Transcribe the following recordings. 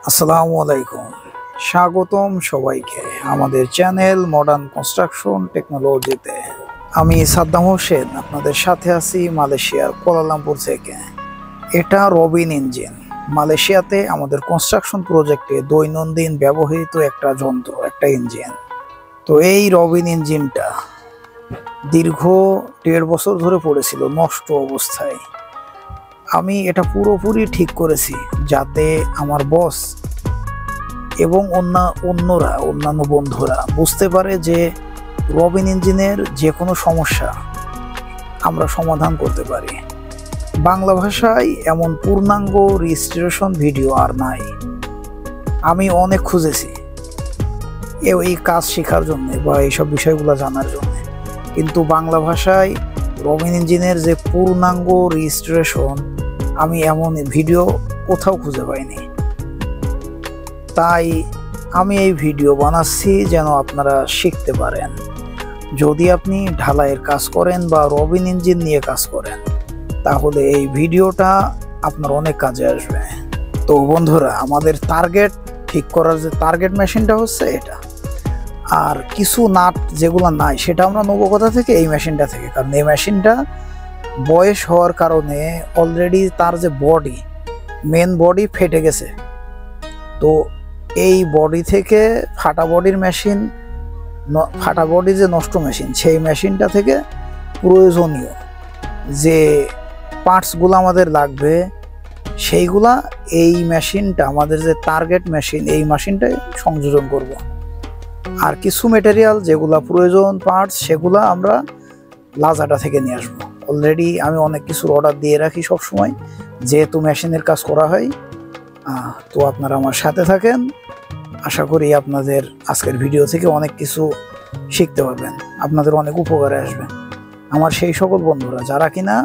আসসালামু আলাইকুম, স্বাগতম সবাইকে আমাদের চ্যানেল মডার্ন কনস্ট্রাকশন টেকনোলজিতে। আমি সাদ্দাম হোসেন আপনাদের সাথে আছি মালয়েশিয়ার কুয়ালালামপুর থেকে। এটা রবিন ইঞ্জিন। মালয়েশিয়াতে আমাদের কনস্ট্রাকশন প্রজেক্টে দৈনন্দিন ব্যবহৃত একটা যন্ত্র, একটা ইঞ্জিন। তো এই রবিন ইঞ্জিনটা দীর্ঘ 1.5 বছর ধরে পড়েছিল নষ্ট অবস্থায়। আমি এটা পুরোপুরি ঠিক করেছি যাতে আমার বস এবং অন্যান্য বন্ধুরা বুঝতে পারে যে রবিন ইঞ্জিনের যে কোনো সমস্যা আমরা সমাধান করতে পারি। বাংলা ভাষায় এমন পূর্ণাঙ্গ রেজিস্ট্রেশন ভিডিও আর নাই। আমি অনেক খুঁজেছি এই কাজ শেখার জন্য বা এইসব বিষয়গুলো জানার জন্য, কিন্তু বাংলা ভাষায় রবিন ইঞ্জিনের যে পূর্ণাঙ্গ রেজিস্ট্রেশন আমি এমন ভিডিও কোথাও খুঁজে পাইনি। তাই আমি এই ভিডিও বানাচ্ছি যেন আপনারা শিখতে পারেন। যদি আপনি ঢালাইয়ের কাজ করেন বা রবিন ইঞ্জিন নিয়ে কাজ করেন তাহলে এই ভিডিওটা আপনার অনেক কাজে আসবে। তো বন্ধুরা, আমাদের টার্গেট ঠিক করার যে টার্গেট মেশিনটা হচ্ছে এটা, আর কিছু নাট যেগুলো নাই সেটা আমরা নেবো কোথা থেকে? এই মেশিনটা থেকে। কারণ এই মেশিনটা বয়স হওয়ার কারণে অলরেডি তার যে বডি, মেন বডি ফেটে গেছে। তো এই বডি থেকে ফাটা বডির মেশিন, ফাটা বডি যে নষ্ট মেশিন, সেই মেশিনটা থেকে প্রয়োজনীয় যে পার্টসগুলো আমাদের লাগবে সেইগুলা এই মেশিনটা, আমাদের যে টার্গেট মেশিন, এই মেশিনটায় সংযোজন করব। আর কিছু মেটেরিয়াল যেগুলা প্রয়োজন পার্টস সেগুলা আমরা লাজাটা থেকে নিয়ে আসবো। অলরেডি আমি অনেক কিছুর অর্ডার দিয়ে রাখি সব সময়, যেহেতু মেশিনের কাজ করা হয়। তো আপনারা আমার সাথে থাকেন, আশা করি আপনাদের আজকের ভিডিও থেকে অনেক কিছু শিখতে পারবেন, আপনাদের অনেক উপকারে আসবে। আমার সেই সকল বন্ধুরা যারা কিনা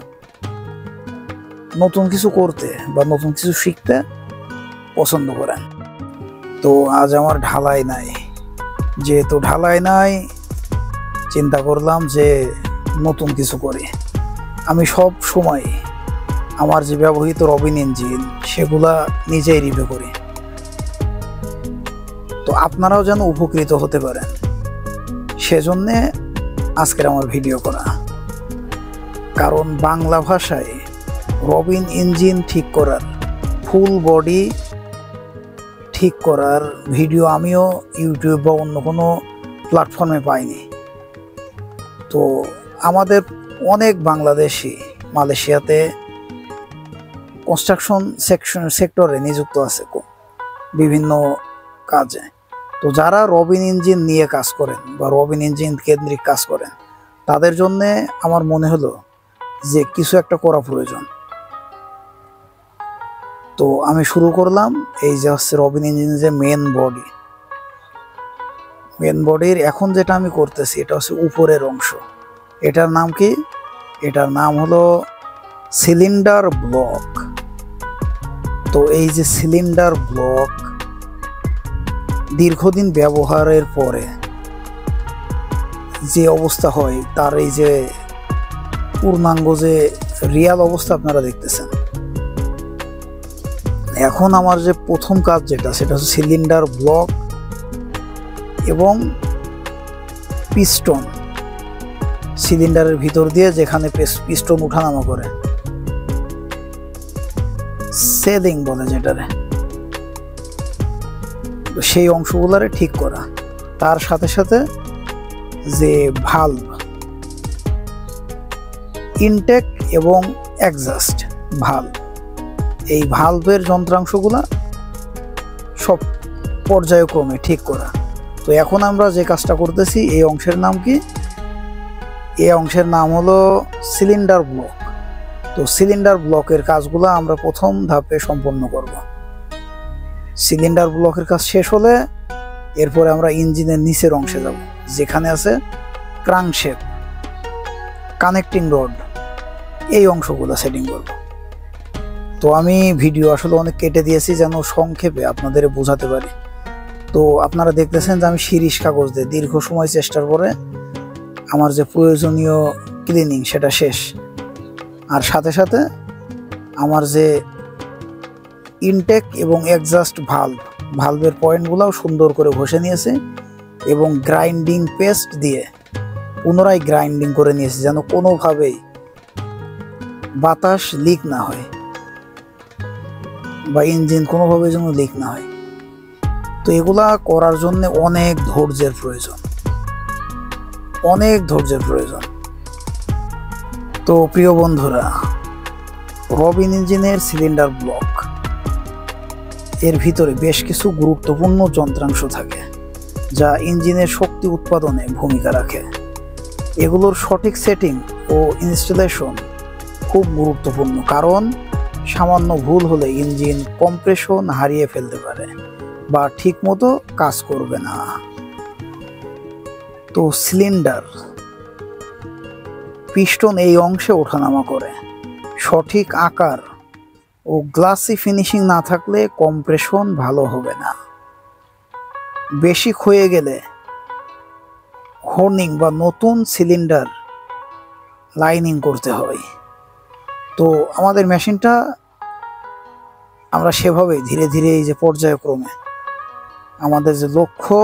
নতুন কিছু করতে বা নতুন কিছু শিখতে পছন্দ করেন। তো আজ আমার ঢালাই নাই, যেহেতু ঢালাই নাই চিন্তা করলাম যে নতুন কিছু করি। আমি সব সময় আমার যে ব্যবহৃত রবিন ইঞ্জিন সেগুলা নিজেই রিভিউ করি, তো আপনারাও যেন উপকৃত হতে পারেন সেজন্যে আজকের আমার ভিডিও করা। কারণ বাংলা ভাষায় রবিন ইঞ্জিন ঠিক করার, ফুল বডি ঠিক করার ভিডিও আমিও ইউটিউব বা অন্য কোনো প্ল্যাটফর্মে পাইনি। তো আমাদের অনেক বাংলাদেশি মালয়েশিয়াতে কনস্ট্রাকশন সেক্টরে নিযুক্ত আছে বিভিন্ন কাজে। তো যারা রবিন ইঞ্জিন নিয়ে কাজ করেন বা রবিন ইঞ্জিন কেন্দ্রিক কাজ করেন তাদের জন্য আমার মনে হলো যে কিছু একটা করা প্রয়োজন। তো আমি শুরু করলাম এই যে হচ্ছে রবিন ইঞ্জিন যে মেন বডির এখন যেটা আমি করতেছি এটা হচ্ছে উপরের অংশ। এটার নাম কি? এটার নাম হলো সিলিন্ডার ব্লক। তো এই যে সিলিন্ডার ব্লক দীর্ঘদিন ব্যবহারের পরে যে অবস্থা হয়, তার এই যে পূর্ণাঙ্গ যে রিয়াল অবস্থা আপনারা দেখতেছেন। এখন আমার যে প্রথম কাজ যেটা, সেটা হচ্ছে সিলিন্ডার ব্লক এবং পিস্টন, সিলিন্ডারের ভিতর দিয়ে যেখানে পিস্টন উঠানামা করে, সেলিং বলে যেটারে, সেই অংশগুলারে ঠিক করা। তার সাথে সাথে যে ভালভ, ইনটেক এবং এক্সস্ট ভালভ, এই ভালভের যন্ত্রাংশগুলা সব পর্যায়ক্রমে ঠিক করা। তো এখন আমরা যে কাজটা করতেছি এই অংশের নাম কি? এই অংশের নাম হলো সিলিন্ডার ব্লক। তো সিলিন্ডার ব্লকের কাজগুলো আমরা প্রথম ধাপে সম্পন্ন করব। সিলিন্ডার ব্লকের কাজ শেষ হলে এরপরে আমরা ইঞ্জিনের নিচের অংশে যাব, যেখানে আছে ক্রাঙ্কশ্যাফট, কানেক্টিং রড, এই অংশগুলো সেটিং করব। তো আমি ভিডিও আসলে অনেক কেটে দিয়েছি যেন সংক্ষেপে আপনাদের বোঝাতে পারি। তো আপনারা দেখতেছেন যে আমি শিরিষ কাগজ দিয়ে দীর্ঘ সময় চেষ্টার পরে আমার যে প্রয়োজনীয় ক্লিনিং সেটা শেষ। আর সাথে সাথে আমার যে ইনটেক এবং এক্সস্ট ভালভের পয়েন্টগুলোও সুন্দর করে ঘষে নিয়েছে এবং গ্রাইন্ডিং পেস্ট দিয়ে পুনরায় গ্রাইন্ডিং করে নিয়েছে, যেন কোনোভাবেই বাতাস লিক না হয় বা ইঞ্জিন কোনোভাবে যেন লিক না হয়। তো এগুলা করার জন্য অনেক ধৈর্যের প্রয়োজন। তো প্রিয় বন্ধুরা, রবিন ইঞ্জিনের সিলিন্ডার ব্লক এর ভিতরে বেশ কিছু গুরুত্বপূর্ণ যন্ত্রাংশ থাকে যা ইঞ্জিনের শক্তি উৎপাদনে ভূমিকা রাখে। এগুলোর সঠিক সেটিং ও ইনস্টলেশন খুব গুরুত্বপূর্ণ, কারণ সামান্য ভুল হলে ইঞ্জিন কম্প্রেশন হারিয়ে ফেলতে পারে বা ঠিকমতো কাজ করবে না। তো সিলিন্ডার পিস্টন এই অংশে ওঠানামা করে। সঠিক আকার ও গ্লাসি ফিনিশিং না থাকলে কম্প্রেশন ভালো হবে না। বেশি ক্ষয়ে গেলে হোর্নিং বা নতুন সিলিন্ডার লাইনিং করতে হয়। তো আমাদের মেশিনটা আমরা সেভাবেই ধীরে ধীরে এই যে পর্যায়ক্রমে আমাদের যে লক্ষ্য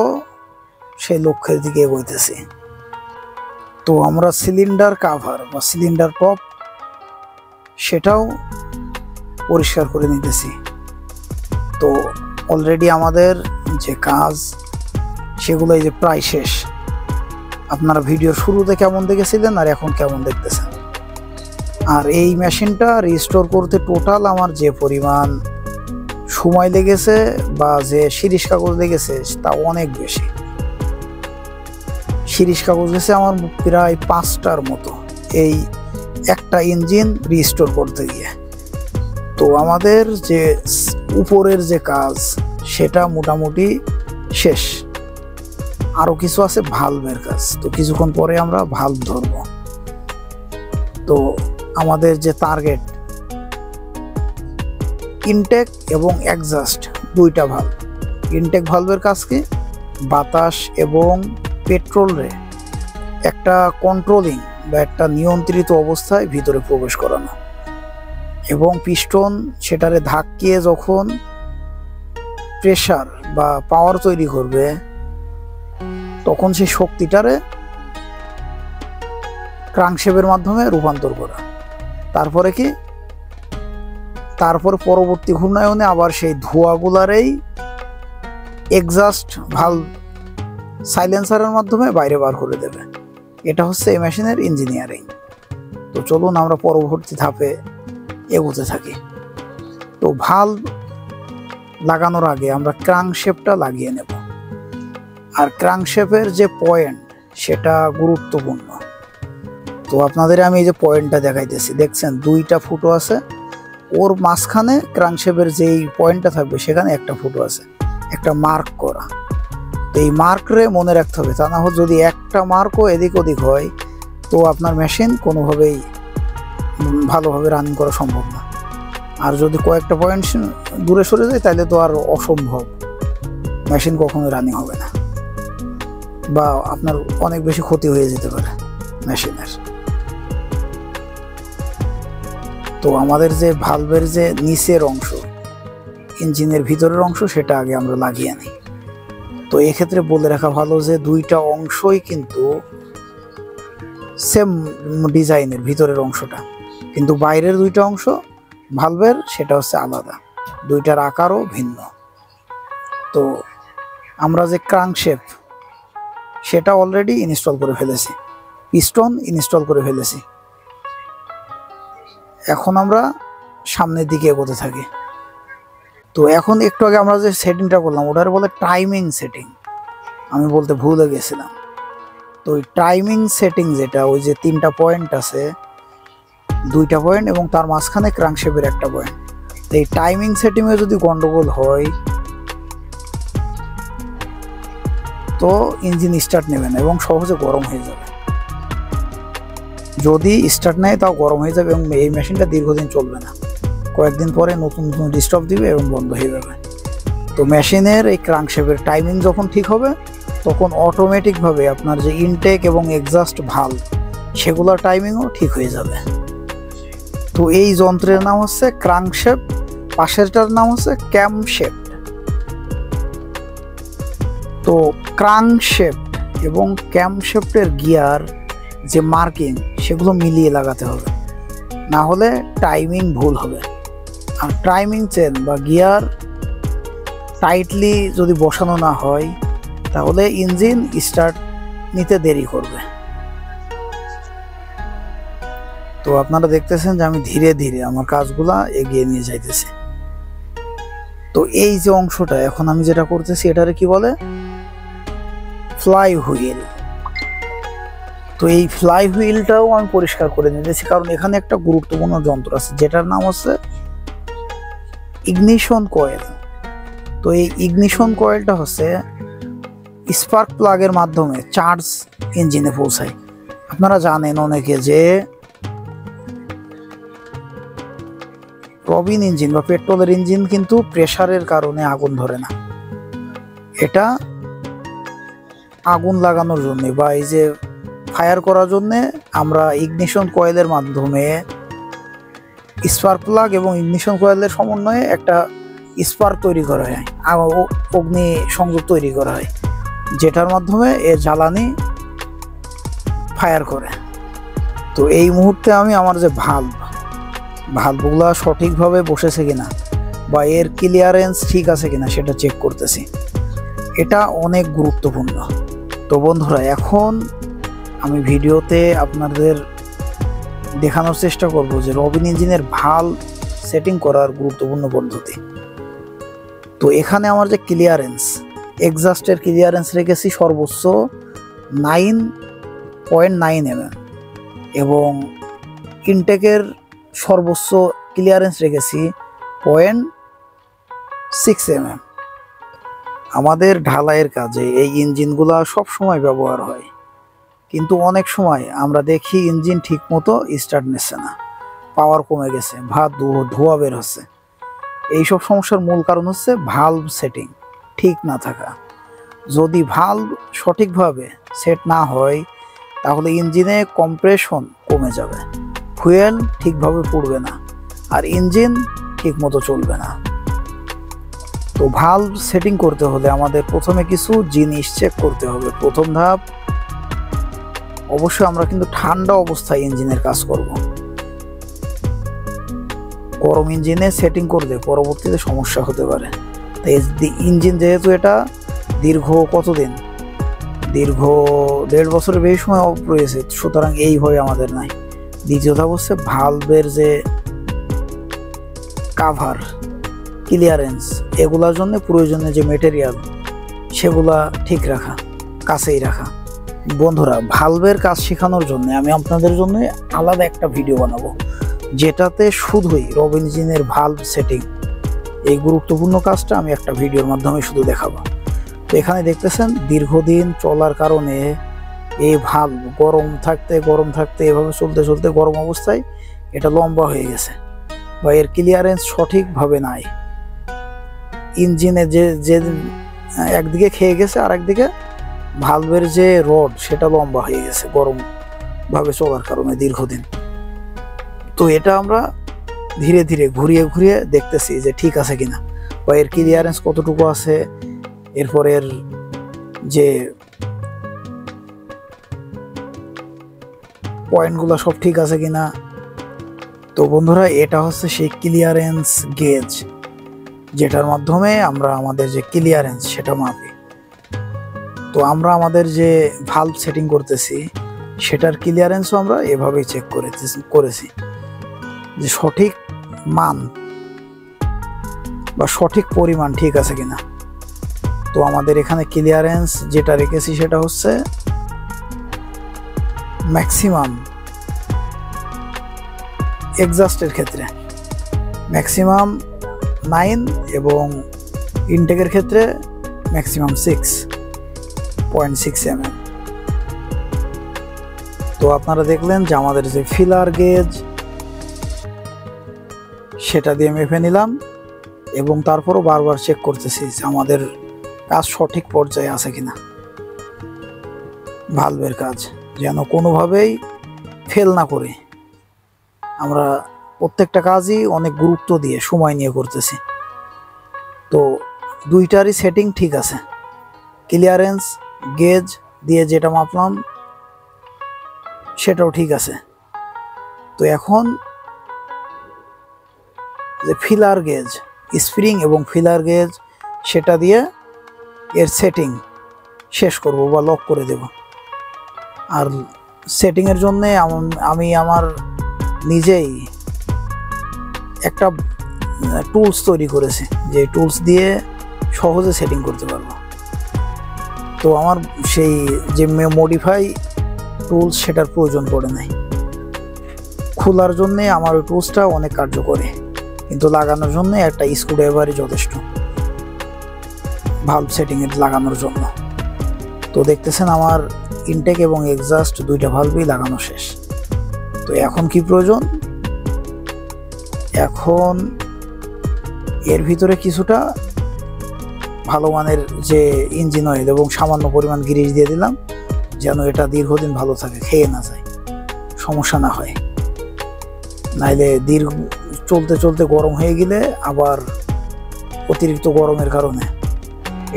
সেই লক্ষ্যের দিকে এগোইতেছি। তো আমরা সিলিন্ডার কাভার বা সিলিন্ডার টপ সেটাও পরিষ্কার করে নিতেছি। তো অলরেডি আমাদের যে কাজ সেগুলো এই যে প্রায় শেষ। আপনারা ভিডিওর শুরুতে কেমন দেখেছিলেন আর এখন কেমন দেখতেছেন। আর এই মেশিনটা রিস্টোর করতে টোটাল আমার যে পরিমাণ সময় লেগেছে বা যে শিরিষ কাগজ লেগেছে তা অনেক বেশি। শিরিষ কাগজ গেছে আমার প্রায় 5টার মতো এই একটা ইঞ্জিন রিস্টোর করতে গিয়ে। তো আমাদের যে উপরের যে কাজ সেটা মোটামুটি শেষ, আরো কিছু আছে ভালভের কাজ। তো কিছুক্ষণ পরে আমরা ভালভ ধরব। তো আমাদের যে টার্গেট ইনটেক এবং এক্সস্ট দুইটা ভালভ। ইনটেক ভালভের কাজ কি? বাতাস এবং পেট্রোলে একটা কন্ট্রোলিং বা একটা নিয়ন্ত্রিত অবস্থায় ভিতরে প্রবেশ করানো, এবং পিস্টন সেটারে ধাক্কিয়ে যখন প্রেসার বা পাওয়ার তৈরি করবে তখন সেই শক্তিটারে ক্রাঙ্কশ্যাফটের মাধ্যমে রূপান্তর করা। তারপরে কি? তারপর পরবর্তী ঘূর্ণায়নে আবার সেই ধোঁয়াগুলারেই এক্সস্ট ভালভ সাইলেন্সারের মাধ্যমে বাইরে বার করে দেবে। এটা হচ্ছে এই মেশিনের ইঞ্জিনিয়ারিং। তো চলুন আমরা পরবর্তী ধাপে এগোতে থাকি। তো ভালভ লাগানোর আগে আমরা ক্রাঙ্কশ্যাফটটা লাগিয়ে নেব। আর ক্রাঙ্কশ্যাফটের যে পয়েন্ট সেটা গুরুত্বপূর্ণ। তো আপনাদের আমি এই যে পয়েন্টটা দেখাইতেছি, দেখছেন 2টা ফুটো আছে, ওর মাঝখানে ক্রাঙ্কশ্যাফটের যেই পয়েন্টটা থাকবে সেখানে একটা ফুটো আছে, একটা মার্ক করা। তো এই মার্করে মনে রাখতে হবে, তা না হোক যদি একটা মার্কও এদিক ওদিক হয় তো আপনার মেশিন কোনোভাবেই ভালোভাবে রানিং করা সম্ভব না। আর যদি কয়েকটা পয়েন্ট দূরে সরে যায় তাহলে তো আর অসম্ভব, মেশিন কখনোই রানিং হবে না বা আপনার অনেক বেশি ক্ষতি হয়ে যেতে পারে মেশিনের। তো আমাদের যে ভালভের যে নিচের অংশ, ইঞ্জিনের ভিতরের অংশ, সেটা আগে আমরা লাগিয়ে নিই। তো এক্ষেত্রে বলে রাখা ভালো যে 2টা অংশই কিন্তু সেম ডিজাইনের, ভিতরের অংশটা, কিন্তু বাইরের 2টা অংশ ভালভের সেটা হচ্ছে আলাদা, 2টার আকারও ভিন্ন। তো আমরা যে ক্রাঙ্কশ্যাফট সেটা অলরেডি ইনস্টল করে ফেলেছি, পিস্টন ইনস্টল করে ফেলেছি। এখন আমরা সামনের দিকে এগোতে থাকি। তো এখন একটু আগে আমরা যে সেটিংটা করলাম ওটার বলে টাইমিং সেটিং, আমি বলতে ভুলে গেছিলাম। তো ওই টাইমিং সেটিং যেটা, ওই যে 3টা পয়েন্ট আছে, 2টা পয়েন্ট এবং তার মাঝখানে ক্রাঙ্কশ্যাফটের একটা পয়েন্ট। তো এই টাইমিং সেটিংয়ে যদি গন্ডগোল হয় তো ইঞ্জিন স্টার্ট নেবে না এবং সহজে গরম হয়ে যাবে। যদি স্টার্ট নেয় তাও গরম হয়ে যাবে এবং এই মেশিনটা দীর্ঘদিন চলবে না, কয়েকদিন পরে নতুন নতুন ডিস্টার্ব দিবে এবং বন্ধ হয়ে যাবে। তো মেশিনের এই ক্রাঙ্কশ্যাফটের টাইমিং যখন ঠিক হবে তখন অটোমেটিকভাবে আপনার যে ইনটেক এবং এক্সস্ট ভালভ সেগুলোর টাইমিংও ঠিক হয়ে যাবে। তো এই যন্ত্রের নাম হচ্ছে ক্রাঙ্কশ্যাফট পাশেরটার নাম হচ্ছে ক্যামশেফট। তো ক্রাঙ্কশেফট এবং ক্যামশেফটের গিয়ার যে মার্কিং সেগুলো মিলিয়ে লাগাতে হবে, না হলে টাইমিং ভুল হবে। আর টাইমিং চেন বা গিয়ার টাইটলি যদি বসানো না হয় তাহলে ইঞ্জিন স্টার্ট নিতে দেরি করবে। তো আপনারা দেখতেছেন যে আমি ধীরে ধীরে আমার কাজগুলা এগিয়ে নিয়ে যাইতেছি। তো এই যে অংশটা এখন আমি যেটা করতেছি এটারে কি বলে, ফ্লাই হুইল। তো এই ফ্লাই হুইলটাও আমি পরিষ্কার করে নিতেছি, কারণ এখানে একটা গুরুত্বপূর্ণ যন্ত্র আছে যেটার নাম হচ্ছে ইগনিশন কয়েল। তো এই ইগনিশন কয়েলটা হচ্ছে স্পার্ক প্লাগের মাধ্যমে চার্জ ইঞ্জিনে পৌঁছায়। আপনারা জানেন অনেকে যে রবিন ইঞ্জিন বা পেট্রোলের ইঞ্জিন কিন্তু প্রেসারের কারণে আগুন ধরে না। এটা আগুন লাগানোর জন্য বা এই যে ফায়ার করার জন্য আমরা ইগনিশন কয়েলের মাধ্যমে স্পার্ক প্লাগ এবং ইগনিশন কয়েলের সমন্বয়ে একটা স্পার্ক তৈরি করা হয়, অগ্নি সংযোগ তৈরি করা হয়, যেটার মাধ্যমে এর জ্বালানি ফায়ার করে। তো এই মুহূর্তে আমি আমার যে ভালভগুলা সঠিকভাবে বসেছে কিনা বা এর ক্লিয়ারেন্স ঠিক আছে কিনা সেটা চেক করতেছি। এটা অনেক গুরুত্বপূর্ণ। তো বন্ধুরা, এখন আমি ভিডিওতে আপনাদের দেখানোর চেষ্টা করব যে রবিন ইঞ্জিনের ভালভ সেটিং করার গুরুত্বপূর্ণ পদ্ধতি। তো এখানে আমার যে ক্লিয়ারেন্স, এক্সজাস্টের ক্লিয়ারেন্স রেখেছি সর্বোচ্চ 9.9 mm এবং ইনটেকের সর্বোচ্চ ক্লিয়ারেন্স রেখেছি 0.6 mm। আমাদের ঢালাইয়ের কাজে এই ইঞ্জিনগুলা সব সময় ব্যবহার হয়, কিন্তু অনেক সময় আমরা দেখি ইঞ্জিন ঠিক মতো স্টার্ট নিচ্ছে না, পাওয়ার কমে গেছে, ধোঁয়া বের হচ্ছে। এইসব সমস্যার মূল কারণ হচ্ছে ভালভ সেটিং ঠিক না থাকা। যদি ভালভ সঠিকভাবে সেট না হয় তাহলে ইঞ্জিনে কম্প্রেশন কমে যাবে, ফুয়েল ঠিকভাবে পড়বে না, আর ইঞ্জিন ঠিক মতো চলবে না। তো ভালভ সেটিং করতে হলে আমাদের প্রথমে কিছু জিনিস চেক করতে হবে। প্রথম ধাপ, অবশ্যই আমরা কিন্তু ঠান্ডা অবস্থায় ইঞ্জিনের কাজ করব। গরম ইঞ্জিনে সেটিং করলে পরবর্তীতে সমস্যা হতে পারে। তাই ইঞ্জিন যেহেতু এটা দীর্ঘ 1.5 বছরের বেশি সময় রয়েছে, সুতরাং এই ভয় আমাদের নাই। দ্বিতীয় ধাপ হচ্ছে ভালভের যে কাভার, ক্লিয়ারেন্স, এগুলোর জন্য প্রয়োজনীয় যে মেটেরিয়াল সেগুলা ঠিক রাখা, কাছেই রাখা। বন্ধুরা, ভালভের কাজ শেখানোর জন্য আমি আপনাদের জন্য আলাদা একটা ভিডিও বানাবো, যেটাতে শুধুই রবিন ইঞ্জিনের ভালভ সেটিং, এই গুরুত্বপূর্ণ কাজটা আমি একটা ভিডিওর মাধ্যমে শুধু দেখাবো। তো এখানে দেখতেছেন দীর্ঘদিন চলার কারণে এই ভালভ গরম থাকতে এভাবে চলতে গরম অবস্থায় এটা লম্বা হয়ে গেছে বা এর ক্লিয়ারেন্স সঠিকভাবে নাই। ইঞ্জিনে যে একদিকে খেয়ে গেছে আর একদিকে ভালভের যে রড সেটা লম্বা হয়ে গেছে গরম ভাবে চলার কারণে দীর্ঘদিন। তো এটা আমরা ধীরে ধীরে ঘুরিয়ে দেখতেছি যে ঠিক আছে কিনা বা এর ক্লিয়ারেন্স কতটুকু আছে, এরপরের যে পয়েন্টগুলো সব ঠিক আছে কিনা। তো বন্ধুরা, এটা হচ্ছে সেই ক্লিয়ারেন্স গেজ, যেটার মাধ্যমে আমরা আমাদের যে ক্লিয়ারেন্স সেটা মাপি। তো আমরা আমাদের যে ভালভ সেটিং করতেছি সেটার ক্লিয়ারেন্সও আমরা এভাবেই চেক করেছি যে সঠিক মান বা সঠিক পরিমাণ ঠিক আছে কিনা। তো আমাদের এখানে ক্লিয়ারেন্স যেটা রেখেছি সেটা হচ্ছে ম্যাক্সিমাম, এক্সজাস্টের ক্ষেত্রে ম্যাক্সিমাম 9 এবং ইনটেকের ক্ষেত্রে ম্যাক্সিমাম 6.6 mm। তো আপনারা দেখলেন যে আমাদের যে ফিলার গেজ সেটা দিয়ে মেপে নিলাম এবং তারপরও বারবার চেক করতেছি যে আমাদের কাজ সঠিক পর্যায়ে আছে কিনা। ভালভের কাজ যেন কোনোভাবেই ফেল না করে আমরা প্রত্যেকটা কাজই অনেক গুরুত্ব দিয়ে সময় নিয়ে করতেছি। তো দুইটারই সেটিং ঠিক আছে। ক্লিয়ারেন্স গেজ দিয়ে যেটা মাপলাম সেটাও ঠিক আছে। তো এখন যে ফিলার গেজ, স্প্রিং এবং ফিলার গেজ, সেটা দিয়ে এর সেটিং শেষ করব বা লক করে দেব। আর সেটিংয়ের জন্য আমি আমার নিজেই একটা টুলস তৈরি করেছি, যে টুলস দিয়ে সহজে সেটিং করতে পারবো। তো আমার সেই যে মডিফাই টুলস সেটার প্রয়োজন পড়ে নাই। খোলার জন্যে আমার ওই টুলসটা অনেক কার্যকরী, কিন্তু লাগানোর জন্য একটা স্ক্রুড্রাইভারই যথেষ্ট ভালভ সেটিংয়ে লাগানোর জন্য। তো দেখতেছেন আমার ইনটেক এবং এক্সস্ট দুইটা ভালভই লাগানো শেষ। তো এখন কি প্রয়োজন? এখন এর ভিতরে কিছুটা ভালো মানের যে ইঞ্জিন অয়েল এবং সামান্য পরিমাণ গ্রিস দিয়ে দিলাম, যেন এটা দীর্ঘদিন ভালো থাকে, খেয়ে না যায়, সমস্যা না হয়। নাইলে চলতে চলতে গরম হয়ে গেলে আবার অতিরিক্ত গরমের কারণে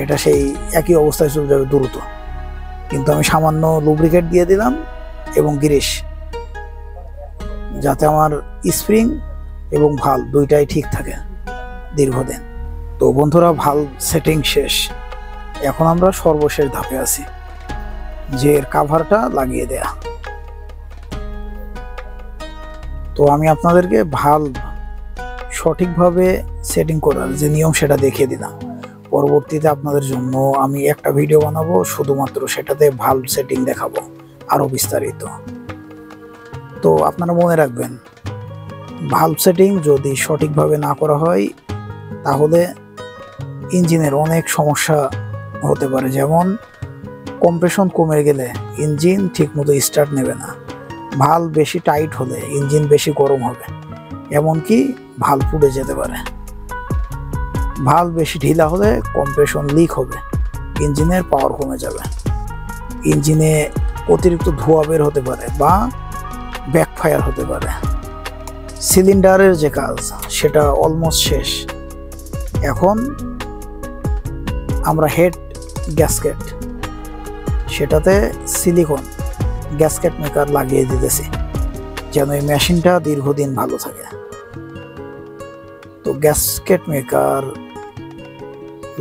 এটা সেই একই অবস্থায় চলে যাবে দ্রুত। কিন্তু আমি সামান্য লুব্রিকেট দিয়ে দিলাম এবং গ্রিস, যাতে আমার স্প্রিং এবং ভালভ দুইটাই ঠিক থাকে দীর্ঘদিন। তো বন্ধুরা, ভালভ সেটিং শেষ। এখন আমরা সর্বশেষ ধাপে আছি, যে এর কাভারটা লাগিয়ে দেয়া। তো আমি আপনাদেরকে ভালভ সঠিকভাবে সেটিং করার যে নিয়ম সেটা দেখিয়ে দিলাম। পরবর্তীতে আপনাদের জন্য আমি একটা ভিডিও বানাবো, শুধুমাত্র সেটাতে ভালভ সেটিং দেখাবো আরো বিস্তারিত। তো আপনারা মনে রাখবেন, ভালভ সেটিং যদি সঠিকভাবে না করা হয় তাহলে ইঞ্জিনের অনেক সমস্যা হতে পারে। যেমন কম্প্রেশন কমে গেলে ইঞ্জিন ঠিকমতো স্টার্ট নেবে না, ভালভ বেশি টাইট হলে ইঞ্জিন বেশি গরম হবে, এমনকি ভালভ পুড়ে যেতে পারে। ভালভ বেশি ঢিলা হলে কম্প্রেশন লিক হবে, ইঞ্জিনের পাওয়ার কমে যাবে, ইঞ্জিনে অতিরিক্ত ধোঁয়া বের হতে পারে বা ব্যাকফায়ার হতে পারে। সিলিন্ডারের যে কাজ সেটা অলমোস্ট শেষ। এখন আমরা হেড গ্যাসকেট, সেটাতে সিলিকন গ্যাসকেট মেকার লাগিয়ে দিতেছি, যেন এই মেশিনটা দীর্ঘদিন ভালো থাকে। তো গ্যাসকেট মেকার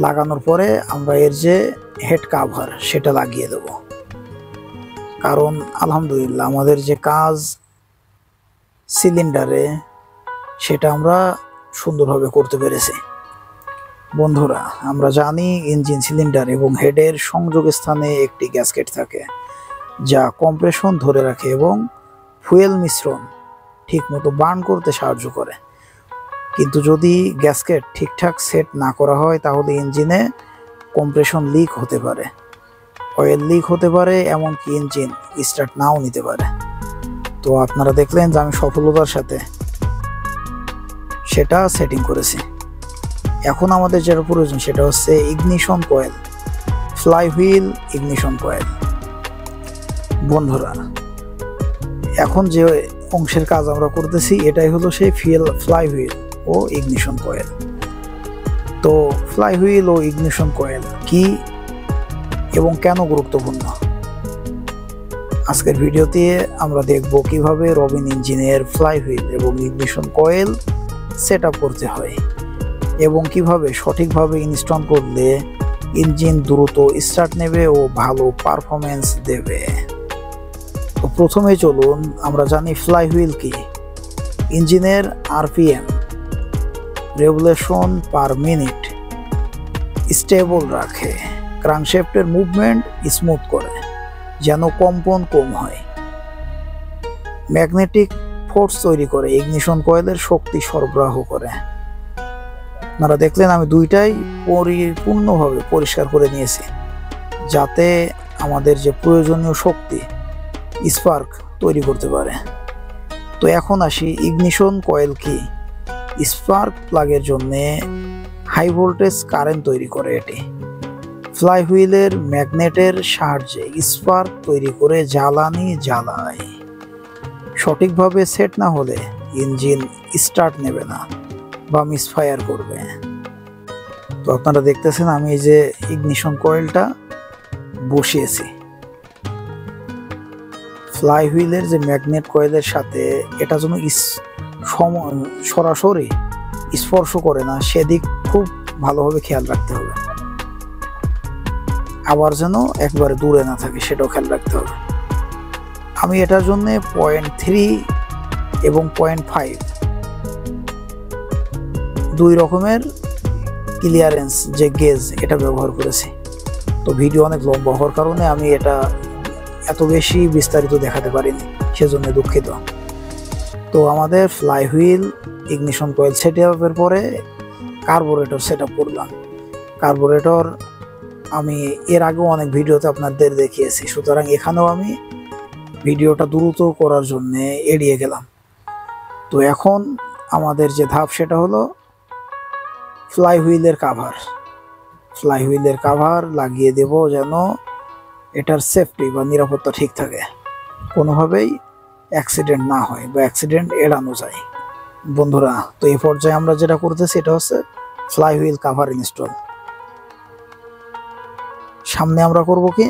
লাগানোর পরে আমরা এর যে হেড কাভার সেটা লাগিয়ে দেব। কারণ আলহামদুলিল্লাহ আমাদের যে কাজ সিলিন্ডারে সেটা আমরা সুন্দরভাবে করতে পেরেছি। বন্ধুরা, আমরা জানি ইঞ্জিন সিলিন্ডার এবং হেডের সংযোগ স্থানে একটি গ্যাসকেট থাকে, যা কম্প্রেশন ধরে রাখে এবং ফুয়েল মিশ্রণ ঠিকমতো বার্ন করতে সাহায্য করে। কিন্তু যদি গ্যাসকেট ঠিকঠাক সেট না করা হয় তাহলে ইঞ্জিনে কম্প্রেশন লিক হতে পারে, অয়েল লিক হতে পারে, এমনকি ইঞ্জিন স্টার্ট নাও নিতে পারে। তো আপনারা দেখলেন যে আমি সফলতার সাথে সেটা সেটিং করেছি। এখন আমাদের যেটা প্রয়োজন সেটা হচ্ছে ignition coil, flywheel ignition coil. বন্ধুরা, এখন যে অংশের কাজ আমরা করতেছি এটাই হলো সেই ফ্লাইহুইল ও ইগনিশন কয়েল। তো ফ্লাইহুইল ও ইগনিশন কয়েল কি এবং কেন গুরুত্বপূর্ণ, আজকের ভিডিওতে আমরা দেখব কিভাবে রবিন ইঞ্জিনের ফ্লাইহুইল এবং ইগনিশন কয়েল সেট আপ করতে হয় এবং কিভাবে সঠিকভাবে ইনস্টল করলে ইঞ্জিন দ্রুত স্টার্ট নেবে ও ভালো পারফরমেন্স দেবে। তো প্রথমে চলুন আমরা জানি ফ্লাইহুইল কি। ইঞ্জিনের RPM, revolution per minute, stable রাখে, ক্রাঙ্কশ্যাফটের মুভমেন্ট স্মুথ করে যেন কম্পন কম হয়, ম্যাগনেটিক ফোর্স তৈরি করে, ইগনিশন কয়েলের শক্তি সরবরাহ করে। আপনারা দেখলেন আমি দুইটাই পরিপূর্ণভাবে পরিষ্কার করে নিয়েছি, যাতে আমাদের যে প্রয়োজনীয় শক্তি স্পার্ক তৈরি করতে পারে। তো এখন আসি ইগনিশন কয়েল কি। স্পার্ক প্লাগের জন্য হাই ভোল্টেজ কারেন্ট তৈরি করে এটি। ফ্লাইহুইলের ম্যাগনেটের সাহায্যে স্পার্ক তৈরি করে জ্বালানি জ্বালায়। সঠিকভাবে সেট না হলে ইঞ্জিন স্টার্ট নেবে না বা মিসফায়ার করবে। তো আপনারা দেখতেছেন আমি এই যে ইগনিশন কয়েলটা বসিয়েছি। ফ্লাই হুইলের যে ম্যাগনেট কয়েলের সাথে এটা যেন সরাসরি স্পর্শ করে না, সেদিক খুব ভালোভাবে খেয়াল রাখতে হবে। আবার যেন একবারে দূরে না থাকে সেটাও খেয়াল রাখতে হবে। আমি এটার জন্য 0.3 এবং 0.5 দুই রকমের ক্লিয়ারেন্স যে গেজ এটা ব্যবহার করেছি। তো ভিডিও অনেক লম্বা হওয়ার কারণে আমি এটা এত বেশি বিস্তারিত দেখাতে পারিনি, সেজন্য দুঃখিত। তো আমাদের fly wheel ignition coil set আপের পরে কার্বোরেটর সেট আপ করলাম। কার্বোরেটর আমি এর আগেও অনেক ভিডিওতে আপনাদের দেখিয়েছি, সুতরাং এখানেও আমি ভিডিওটা দ্রুত করার জন্য এড়িয়ে গেলাম। তো এখন আমাদের যে ধাপ সেটা হলো ফ্লাই হুইলের কাভার। ফ্লাই হুইলের কাভার লাগিয়ে দেব যেন এটার সেফটি বা নিরাপত্তা ঠিক থাকে, কোনোভাবেই অ্যাক্সিডেন্ট না হয় বা অ্যাক্সিডেন্ট এড়ানো যায়। বন্ধুরা, তো এই পর্যায়ে আমরা যেটা করতেছি এটা হচ্ছে ফ্লাই হুইল কাভার ইনস্টল। সামনে আমরা করব কি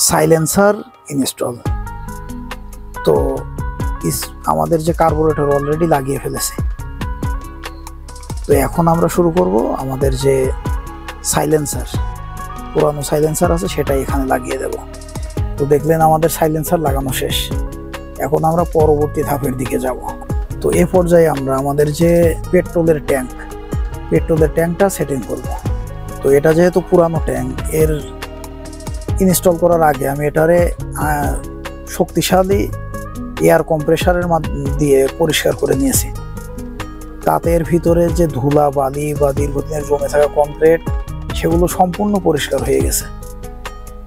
সাইলেন্সার ইনস্টল। তো আমাদের যে কার্বোরেটর অলরেডি লাগিয়ে ফেলেছে, তো এখন আমরা শুরু করব আমাদের যে সাইলেন্সার, পুরানো সাইলেন্সার আছে সেটাই এখানে লাগিয়ে দেব। তো দেখলেন আমাদের সাইলেন্সার লাগানো শেষ। এখন আমরা পরবর্তী ধাপের দিকে যাব। তো এ পর্যায়ে আমরা আমাদের যে পেট্রোলের ট্যাঙ্কটা সেটিং করব। তো এটা যেহেতু পুরানো ট্যাঙ্ক, এর ইনস্টল করার আগে আমি এটারে শক্তিশালী এয়ার কম্প্রেসারের দিয়ে পরিষ্কার করে নিয়েছি। তাতে এর ভিতরে যে ধুলা বালি বা দীর্ঘদিনের জমে থাকা কংক্রিট সেগুলো সম্পূর্ণ পরিষ্কার হয়ে গেছে।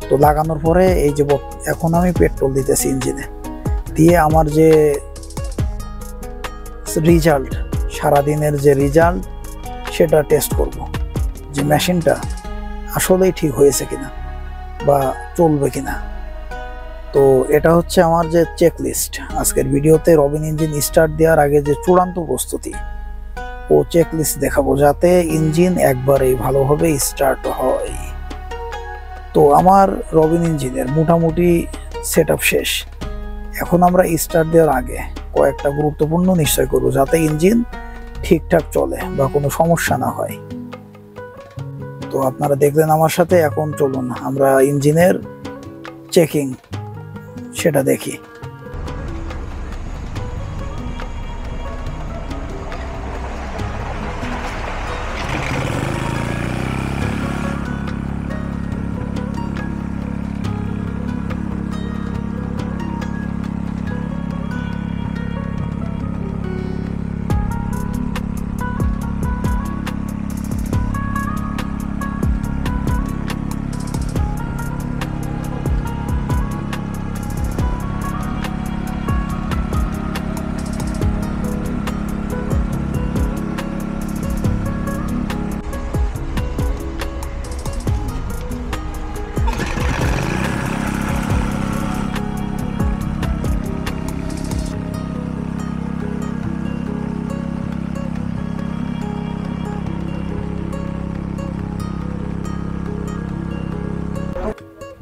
তো লাগানোর পরে এই যে এখন আমি পেট্রোল দিতেছি ইঞ্জিনে, দিয়ে আমার যে রেজাল্ট, সারাদিনের যে রেজাল্ট সেটা টেস্ট করব, যে মেশিনটা আসলেই ঠিক হয়েছে কিনা বা চলবে কিনা। তো এটা হচ্ছে আমার যে চেকলিস্ট। আজকের ভিডিওতে রবিন ইঞ্জিন স্টার্ট দেওয়ার আগে যে চূড়ান্ত প্রস্তুতি ও চেকলিস্ট দেখাবো, যাতে ইঞ্জিন একবারেই ভালোভাবে স্টার্ট হয়। তো আমার রবিন ইঞ্জিনের মোটামুটি সেটআপ শেষ। এখন আমরা স্টার্ট দেওয়ার আগে কয়েকটা গুরুত্বপূর্ণ নিশ্চয় করব, যাতে ইঞ্জিন ঠিকঠাক চলে বা কোনো সমস্যা না হয়। তো আপনারা দেখলেন আমার সাথে, এখন চলুন আমরা ইঞ্জিনের চেকিং সেটা দেখি।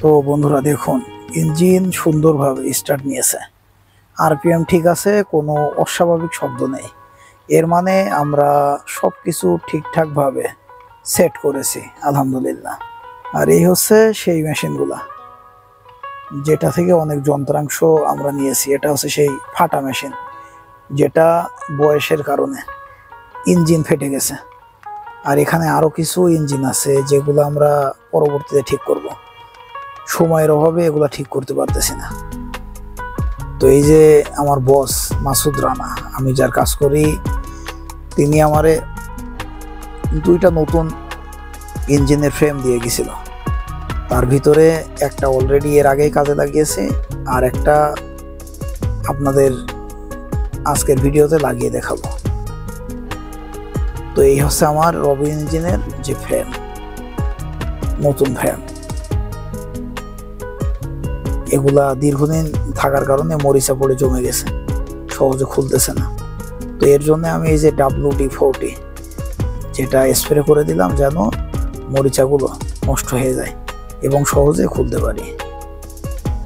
তো বন্ধুরা দেখুন, ইঞ্জিন সুন্দরভাবে স্টার্ট নিয়েছে, আরপিএম ঠিক আছে, কোনো অস্বাভাবিক শব্দ নেই। এর মানে আমরা সব কিছু ঠিকঠাকভাবে সেট করেছি আলহামদুলিল্লাহ। আর এই হচ্ছে সেই মেশিনগুলা যেটা থেকে অনেক যন্ত্রাংশ আমরা নিয়েছি। এটা হচ্ছে সেই ফাটা মেশিন, যেটা বয়সের কারণে ইঞ্জিন ফেটে গেছে। আর এখানে আরও কিছু ইঞ্জিন আছে যেগুলো আমরা পরবর্তীতে ঠিক করব, সময়ের অভাবে এগুলা ঠিক করতে পারতেছি না। তো এই যে আমার বস মাসুদ রানা, আমি যার কাজ করি, তিনি আমারে 2টা নতুন ইঞ্জিনের ফ্রেম দিয়ে গেছিল। তার ভিতরে একটা অলরেডি এর আগেই কাজে লাগিয়েছে, আর একটা আপনাদের আজকের ভিডিওতে লাগিয়ে দেখাবো। তো এই হচ্ছে আমার রবিন ইঞ্জিনের যে ফ্রেম, নতুন ফ্রেম। এগুলা দীর্ঘদিন থাকার কারণে মরিচা পড়ে জমে গেছে, সহজে খুলতেছে না। তো এর জন্য আমি এই যে WD-40 যেটা স্প্রে করে দিলাম যেন মরিচাগুলো নষ্ট হয়ে যায় এবং সহজে খুলতে পারি।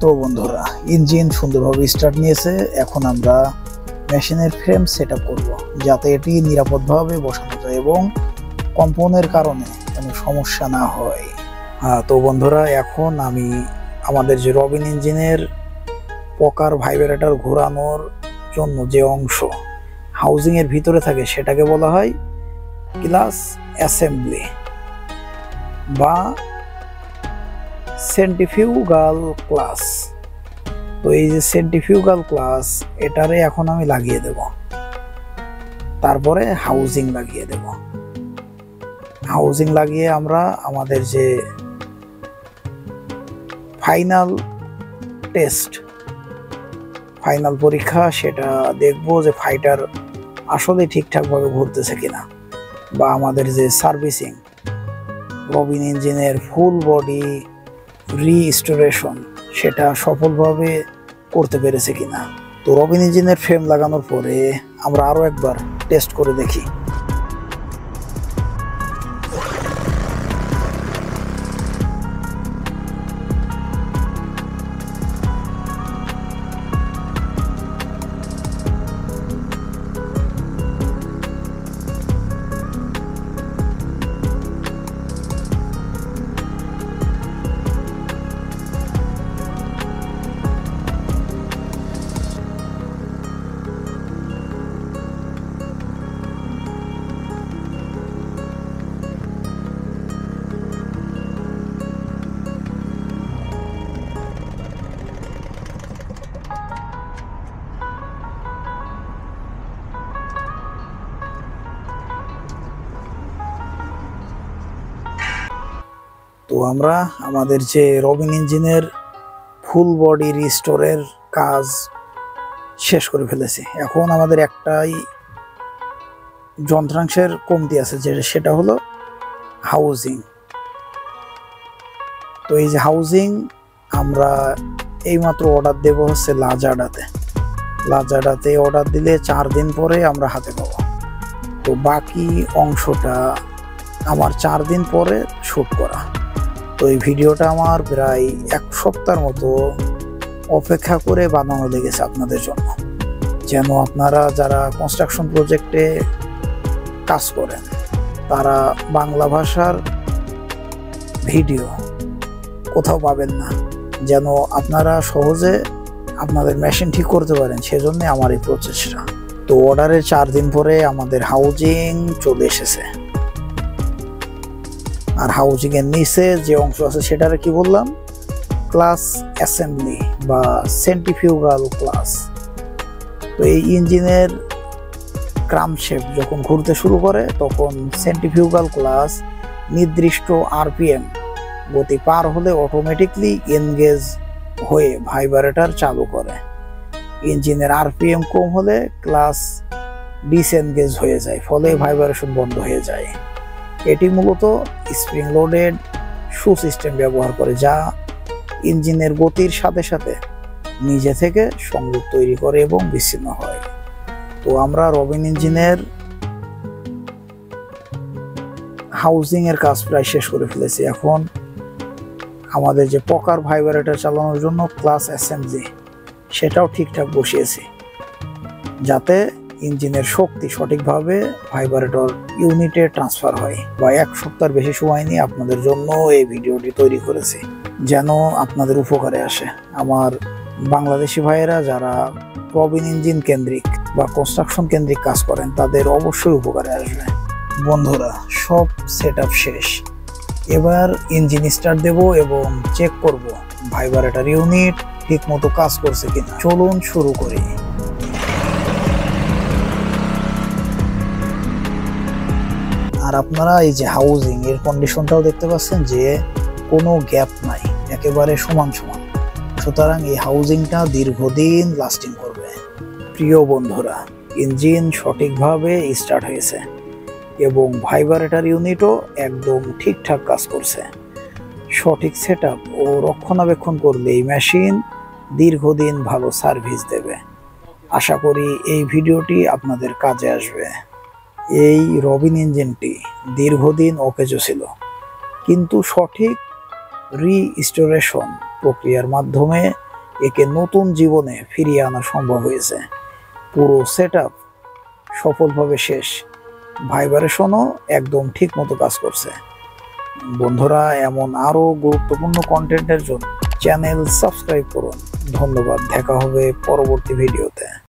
তো বন্ধুরা, ইঞ্জিন সুন্দরভাবে স্টার্ট নিয়েছে। এখন আমরা মেশিনের ফ্রেম সেট আপ করবো যাতে এটি নিরাপদভাবে বসানো যায় এবং কম্পনের কারণে কোনো সমস্যা না হয়। তো বন্ধুরা, এখন আমি আমাদের যে রবিন ইঞ্জিনের পকার ভাইব্রেটর ঘোরানোর জন্য যে অংশ হাউজিং এর ভিতরে থাকে সেটাকে বলা হয় ক্লাস অ্যাসেম্বলি বা সেন্ট্রিফিউগাল ক্লাস। তো এই যে সেন্ট্রিফিউগাল ক্লাস এটারে এখন আমি লাগিয়ে দেব, তারপরে হাউজিং লাগিয়ে দেব। হাউজিং লাগিয়ে আমরা আমাদের যে ফাইনাল টেস্ট, ফাইনাল পরীক্ষা সেটা দেখব যে ফাইটার আসলে ঠিকঠাকভাবে ঘুরতেছে কিনা, বা আমাদের যে সার্ভিসিং রবিন ইঞ্জিনের ফুল বডি রিস্টোরেশন সেটা সফলভাবে করতে পেরেছে কিনা। তো রবিন ইঞ্জিনের ফ্রেম লাগানোর পরে আমরা আরো একবার টেস্ট করে দেখি। তো আমরা আমাদের যে রবিন ইঞ্জিনের ফুল বডি রিস্টোরের কাজ শেষ করে ফেলেছি। এখন আমাদের একটাই যন্ত্রাংশের কমতি আছে, সেটা হলো হাউজিং। তো এই যে হাউজিং আমরা এইমাত্র অর্ডার দেব হচ্ছে লাজাডাতে অর্ডার দিলে 4 দিন পরে আমরা হাতে পাবো। তো বাকি অংশটা আমার 4 দিন পরে শ্যুট করা। তো এই ভিডিওটা আমার প্রায় 1 সপ্তাহের মতো অপেক্ষা করে বানানো লেগেছে আপনাদের জন্য, যেন আপনারা যারা কনস্ট্রাকশন প্রজেক্টে কাজ করেন তারা বাংলা ভাষার ভিডিও কোথাও পাবেন না, যেন আপনারা সহজে আপনাদের মেশিন ঠিক করতে পারেন। সেজন্য আমার এই প্রচেষ্টা। তো অর্ডারের 4 দিন পরে আমাদের হাউজিং চলে এসেছে। আর হাউজিং এর নিচে যে অংশ আছে সেটার কি বললাম, ক্লাস অ্যাসেম্বলি বা সেন্ট্রিফিউগাল ক্লাস। তো এই ইঞ্জিনের ক্রামশেপ যখন ঘুরতে শুরু করে তখন সেন্ট্রিফিউগাল ক্লাস নির্দিষ্ট আরপিএম গতি পার হলে অটোমেটিকলি এনগেজ হয়ে ভাইব্রেটর চালু করে। ইঞ্জিনের আরপিএম কম হলে ক্লাস ডিসএনগেজ হয়ে যায়, ফলে ভাইব্রেশন বন্ধ হয়ে যায়। এটি মূলত স্প্রিং লোডেড শু সিস্টেম ব্যবহার করে, যা ইঞ্জিনের গতির সাথে সাথে নিজে থেকে সংযোগ তৈরি করে এবং বিচ্ছিন্ন হয়। তো আমরা রবিন ইঞ্জিনের হাউজিং এর কাজ প্রায় শেষ করে ফেলেছি। এখন আমাদের যে পকার ভাইব্রেটর চালানোর জন্য ক্লাস অ্যাসেম্বলি সেটাও ঠিকঠাক বসিয়েছি, যাতে ইঞ্জিনের শক্তি সঠিকভাবে ভাইব্রেটর ইউনিটে ট্রান্সফার হয়। বা 1 সপ্তাহের বেশি সময় নিয়ে আপনাদের জন্য এই ভিডিওটি তৈরি করেছি, যেন আপনাদের উপকারে আসে। আমার বাংলাদেশি ভাইয়েরা যারা রবিন ইঞ্জিন কেন্দ্রিক বা কনস্ট্রাকশন কেন্দ্রিক কাজ করেন তাদের অবশ্যই উপকারে আসবে। বন্ধুরা, সব সেটআপ শেষ। এবার ইঞ্জিন স্টার্ট দেব এবং চেক করব ভাইব্রেটর ইউনিট ঠিক মতো কাজ করছে কিনা। চলুন শুরু করি। আর আপনারা এই যে হাউজিং এর কন্ডিশনটাও দেখতে পাচ্ছেন যে কোনো গ্যাপ নাই, একেবারে সমান সমান। সুতরাং এই হাউজিংটা দীর্ঘদিন লাস্টিং করবে। প্রিয় বন্ধুরা, ইঞ্জিন সঠিকভাবে স্টার্ট হয়েছে এবং ভাইব্রেটর ইউনিটও একদম ঠিকঠাক কাজ করছে। সঠিক সেটআপ ও রক্ষণাবেক্ষণ করলে এই মেশিন দীর্ঘদিন ভালো সার্ভিস দেবে। আশা করি এই ভিডিওটি আপনাদের কাজে আসবে। এই রবিন ইঞ্জিনটি দীর্ঘদিন অকেজো ছিল, কিন্তু সঠিক রিস্টোরেশন প্রক্রিয়ার মাধ্যমে একে নতুন জীবনে ফিরিয়ে আনা সম্ভব হয়েছে। পুরো সেটআপ সফলভাবে শেষ, ভাইব্রেশনও একদম ঠিক মতো কাজ করছে। বন্ধুরা, এমন আরো গুরুত্বপূর্ণ কন্টেন্টের জন্য চ্যানেল সাবস্ক্রাইব করুন। ধন্যবাদ, দেখা হবে পরবর্তী ভিডিওতে।